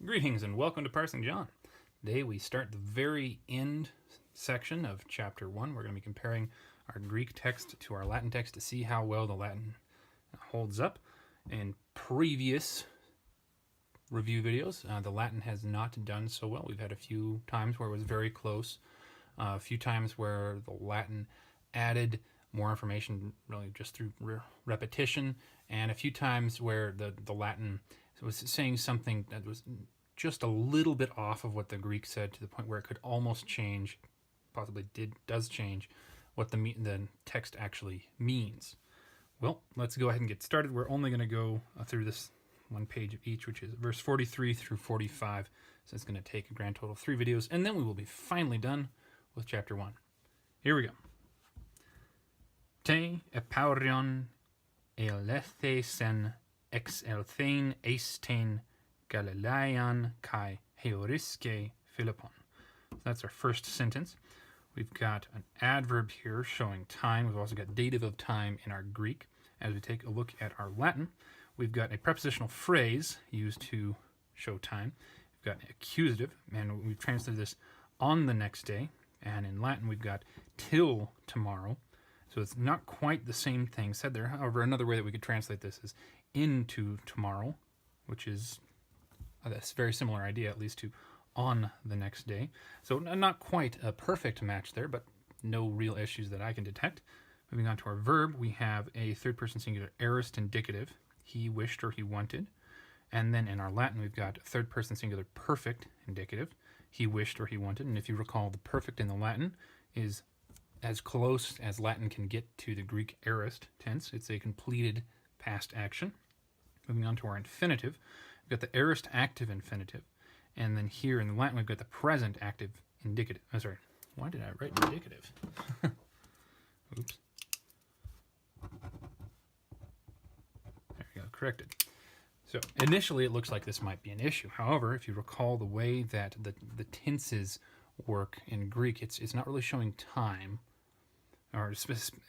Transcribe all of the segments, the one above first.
Greetings and welcome to Parsing John. Today we start the very end section of chapter 1. We're going to be comparing our Greek text to our Latin text to see how well the Latin holds up. In previous review videos, the Latin has not done so well. We've had a few times where it was very close, a few times where the Latin added more information really just through repetition, and a few times where the Latin was saying something that was just a little bit off of what the Greek said, to the point where it could almost change, possibly does change, what the text actually means. Well, let's go ahead and get started. We're only going to go through this one page of each, which is verse 43 through 45. So it's going to take a grand total of 3 videos, and then we will be finally done with chapter 1. Here we go. Te epaurion elethesen ex elthein eisthein Galilean kai heoriske Philippon. So that's our first sentence. We've got an adverb here showing time. We've also got dative of time in our Greek. As we take a look at our Latin, we've got a prepositional phrase used to show time. We've got an accusative, and we've translated this on the next day. And in Latin, we've got till tomorrow. So it's not quite the same thing said there. However, another way that we could translate this is into tomorrow, which is a very similar idea, at least, to on the next day. So not quite a perfect match there, but no real issues that I can detect. Moving on to our verb, we have a third person singular aorist indicative, he wished or he wanted. And then in our Latin, we've got a third person singular perfect indicative, he wished or he wanted. And if you recall, the perfect in the Latin is as close as Latin can get to the Greek aorist tense. It's a completed past action. Moving on to our infinitive, we've got the aorist active infinitive. And then here in the Latin, we've got the present active indicative. Oh, sorry, why did I write indicative? Oops. There we go, corrected. So initially it looks like this might be an issue. However, if you recall the way that the tenses work in Greek, it's not really showing time, or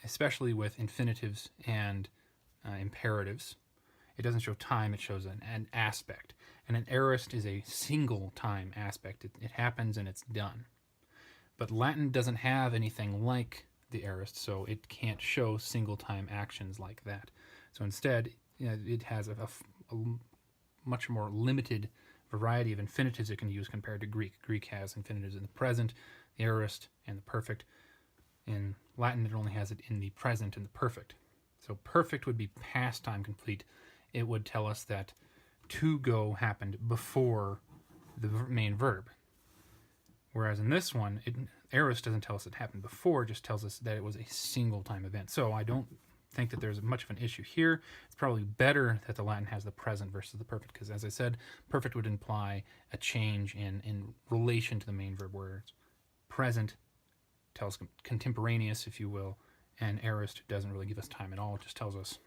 especially with infinitives and imperatives. It doesn't show time, it shows an aspect. And an aorist is a single time aspect. It happens and it's done. But Latin doesn't have anything like the aorist, so it can't show single time actions like that. So instead, it has a much more limited variety of infinitives it can use compared to Greek. Greek has infinitives in the present, the aorist, and the perfect. In Latin, it only has it in the present and the perfect. So perfect would be past time complete. It would tell us that to go happened before the main verb. Whereas in this one, aorist doesn't tell us it happened before, it just tells us that it was a single time event. So I don't think that there's much of an issue here. It's probably better that the Latin has the present versus the perfect, because as I said, perfect would imply a change in relation to the main verb, whereas present tells contemporaneous, if you will, and aorist doesn't really give us time at all. It just tells us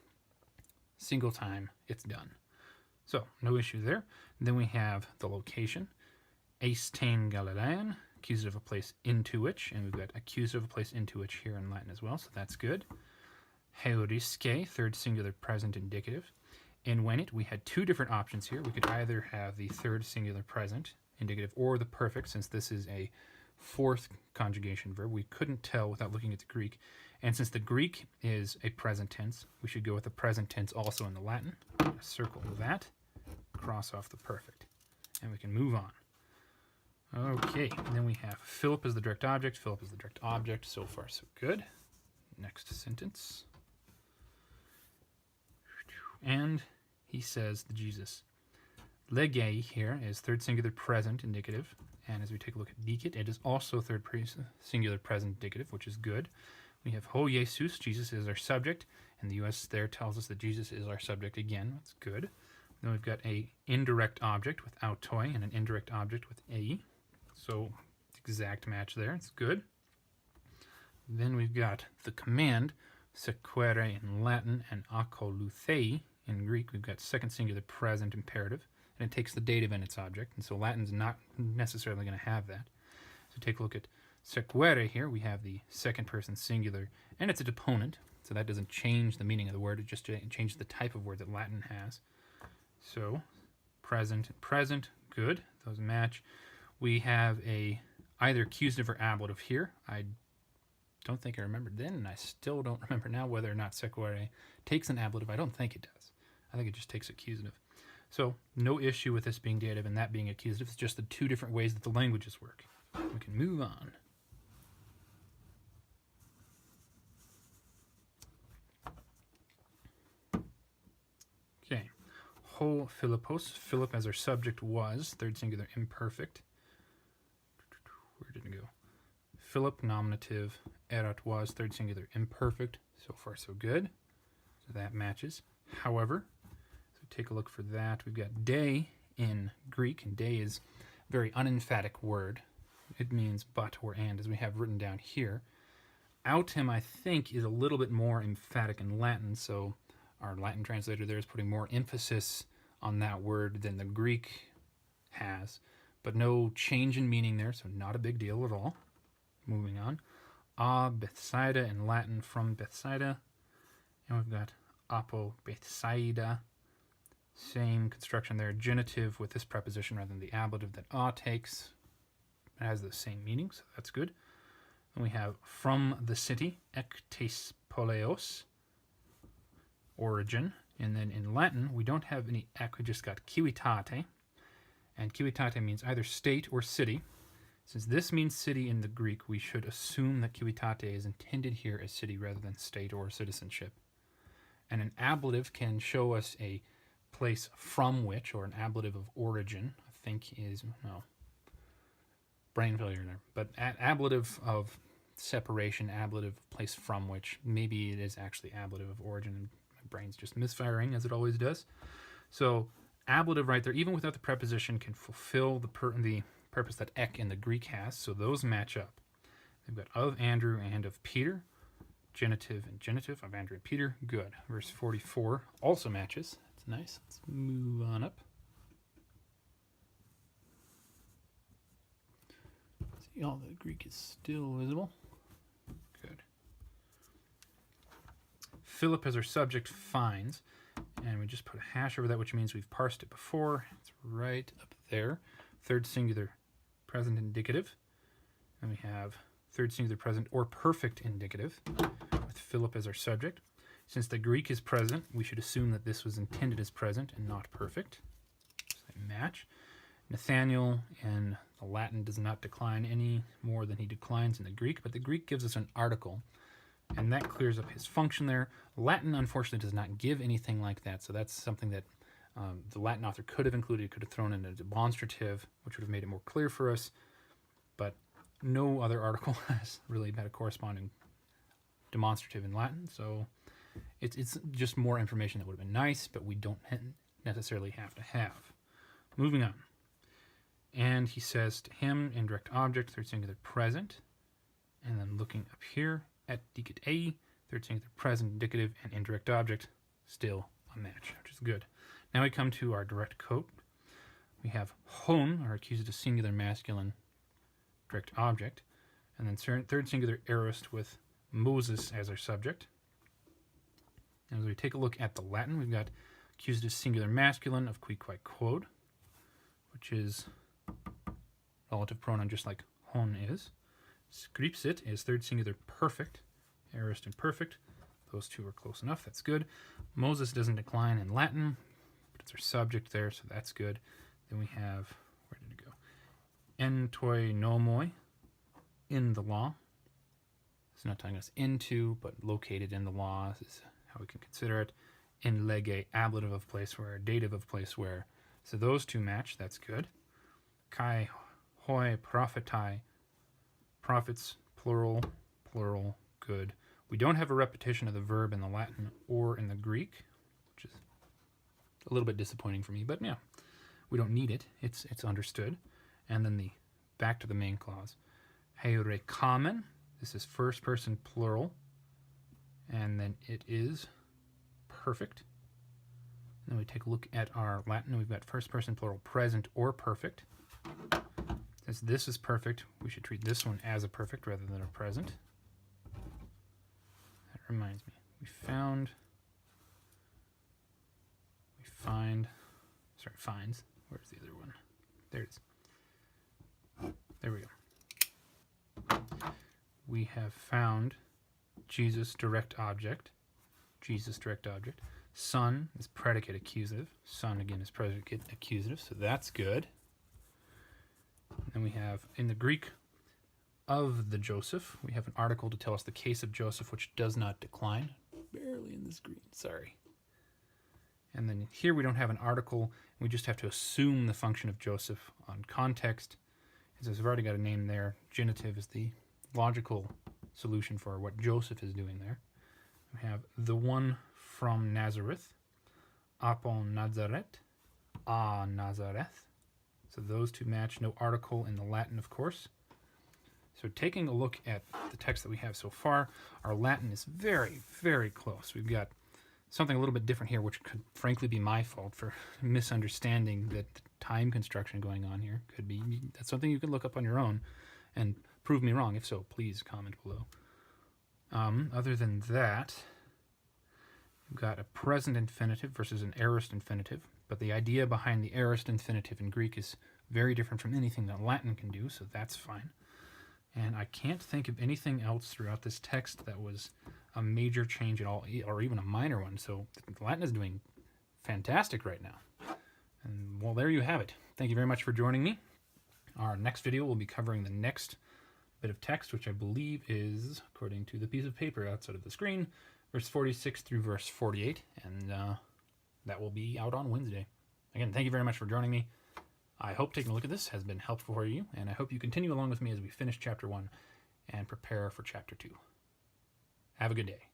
single time, it's done. So no issue there. And then we have the location, eisthein Galilean, accusative of a place into which, and we've got accusative of a place into which here in Latin as well, so that's good. Heoriske, third singular present indicative. In when it, we had 2 different options here. We could either have the third singular present indicative or the perfect, since this is a 4th conjugation verb. We couldn't tell without looking at the Greek. And since the Greek is a present tense, we should go with the present tense also in the Latin. Circle that, cross off the perfect, and we can move on. Okay, and then we have Philip as the direct object. Philip is the direct object. So far, so good. Next sentence. And he says to Jesus, Legei here is third singular present indicative. And as we take a look at dicit, it is also third singular present indicative, which is good. We have Ho Jesus, Jesus is our subject, and the US there tells us that Jesus is our subject again. That's good. Then we've got a indirect object with autoi and an indirect object with ei. So exact match there. It's good. Then we've got the command, sequere in Latin and akoluthei in Greek. We've got second singular present imperative, and it takes the dative in its object, and so Latin's not necessarily going to have that. So take a look at sequere here. We have the second person singular, and it's a deponent, so that doesn't change the meaning of the word. It just changes the type of word that Latin has. So present, good. Those match. We have a either accusative or ablative here. I don't think I remembered then, and I still don't remember now whether or not sequere takes an ablative. I don't think it does. I think it just takes accusative. So no issue with this being dative and that being accusative. It's just the two different ways that the languages work. We can move on. Okay. Ho Philippos. Philip as our subject was, third singular imperfect. Where did it go? Philip, nominative. Erat was, third singular imperfect. So far, so good. So that matches. However, so take a look for that. We've got de in Greek, and de is a very unemphatic word. It means but or and, as we have written down here. Autem, I think, is a little bit more emphatic in Latin, so our Latin translator there is putting more emphasis on that word than the Greek has, but no change in meaning there, so not a big deal at all. Moving on. Bethsaida in Latin, from Bethsaida, and we've got apo Bethsaida. Same construction there, genitive with this preposition rather than the ablative that takes. It has the same meaning, so that's good. And we have from the city, ektes poleos, origin. And then in Latin, we don't have any ek, we just got civitate. And civitate means either state or city. Since this means city in the Greek, we should assume that civitate is intended here as city rather than state or citizenship. And an ablative can show us a place from which, or an ablative of origin, I think is, no, brain failure there. But ablative of separation, ablative of place from which, maybe it is actually ablative of origin. My brain's just misfiring, as it always does. So ablative right there, even without the preposition, can fulfill the purpose that ek in the Greek has, so those match up. They've got of Andrew and of Peter, genitive and genitive of Andrew and Peter, good. Verse 44 also matches. That's nice. Let's move on up. See, all the Greek is still visible. Good. Philip as our subject finds, and we just put a hash over that, which means we've parsed it before. It's right up there. Third singular present indicative. And we have third singular present or perfect indicative with Philip as our subject. Since the Greek is present, we should assume that this was intended as present and not perfect. So they match. Nathaniel in the Latin does not decline any more than he declines in the Greek, but the Greek gives us an article, and that clears up his function there. Latin, unfortunately, does not give anything like that, so that's something that the Latin author could have included, could have thrown in a demonstrative, which would have made it more clear for us, but no other article has really had a corresponding demonstrative in Latin, so it's just more information that would have been nice, but we don't necessarily have to have. Moving on. And he says to him, indirect object, third singular present, and then looking up here at dicit a, third singular present indicative, and indirect object, still a match, which is good. Now we come to our direct quote. We have hon, our accusative singular masculine direct object, and then third singular aorist with Moses as our subject. And as we take a look at the Latin, we've got accusative singular masculine of qui quae quod, which is relative pronoun just like hon is. Scripsit is third singular perfect, aorist and perfect. Those two are close enough, that's good. Moses doesn't decline in Latin, but it's our subject there, so that's good. Then we have, where did it go? En toi nomoi, in the law. It's not telling us into, but located in the law. This is how we can consider it. In lege, ablative of place where, dative of place where. So those two match, that's good. Kai hoi prophetai, prophets, plural, plural, good. We don't have a repetition of the verb in the Latin or in the Greek, which is a little bit disappointing for me, but yeah, we don't need it. It's understood. And then back to the main clause. Heurekamen, this is first person plural, and then it is perfect. Then we take a look at our Latin. We've got first person plural present or perfect. Since this is perfect, we should treat this one as a perfect rather than a present. That reminds me. Finds. Where's the other one? There it is. There we go. We have found Jesus direct object. Jesus direct object. Son is predicate accusative. Son, again, is predicate accusative, so that's good. And then we have, in the Greek of the Joseph, we have an article to tell us the case of Joseph, which does not decline. Barely in this green, sorry. And then here we don't have an article. We just have to assume the function of Joseph on context. And since we've already got a name there, genitive is the logical solution for what Joseph is doing there. We have the one from Nazareth, apon Nazaret, a Nazareth. So those two match. No article in the Latin, of course. So taking a look at the text that we have so far, our Latin is very, very close. We've got something a little bit different here, which could frankly be my fault for misunderstanding that time construction going on here. Could be. That's something you can look up on your own and prove me wrong. If so, please comment below. Other than that, we've got a present infinitive versus an aorist infinitive, but the idea behind the aorist infinitive in Greek is very different from anything that Latin can do, so that's fine. And I can't think of anything else throughout this text that was a major change at all, or even a minor one, so Latin is doing fantastic right now. And well, there you have it. Thank you very much for joining me. Our next video will be covering the next bit of text, which I believe is, according to the piece of paper outside of the screen, verse 46 through verse 48, and that will be out on Wednesday. Again, thank you very much for joining me. I hope taking a look at this has been helpful for you, and I hope you continue along with me as we finish Chapter 1 and prepare for Chapter 2. Have a good day.